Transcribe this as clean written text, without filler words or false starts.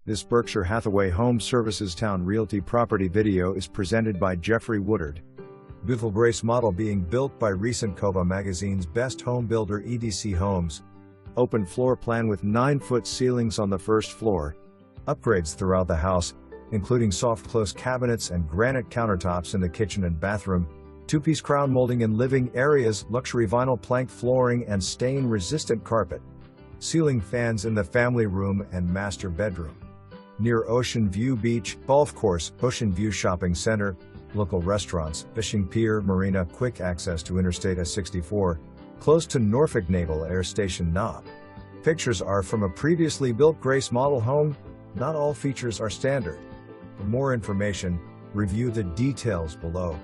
This Berkshire Hathaway Home Services Towne Realty property video is presented by Jeffrey Woodard. Beautiful Grace model being built by recent COVA magazine's Best Home Builder EDC Homes. Open floor plan with 9-foot ceilings on the first floor. Upgrades throughout the house, including soft close cabinets and granite countertops in the kitchen and bathroom, two-piece crown molding in living areas, luxury vinyl plank flooring and stain-resistant carpet. Ceiling fans in the family room and master bedroom. Near Ocean View Beach, golf course, Ocean View Shopping Center, local restaurants, fishing pier, marina, quick access to Interstate A64, close to Norfolk Naval Air Station Naval. Pictures are from a previously built Grace model home. Not all features are standard. For more information, review the details below.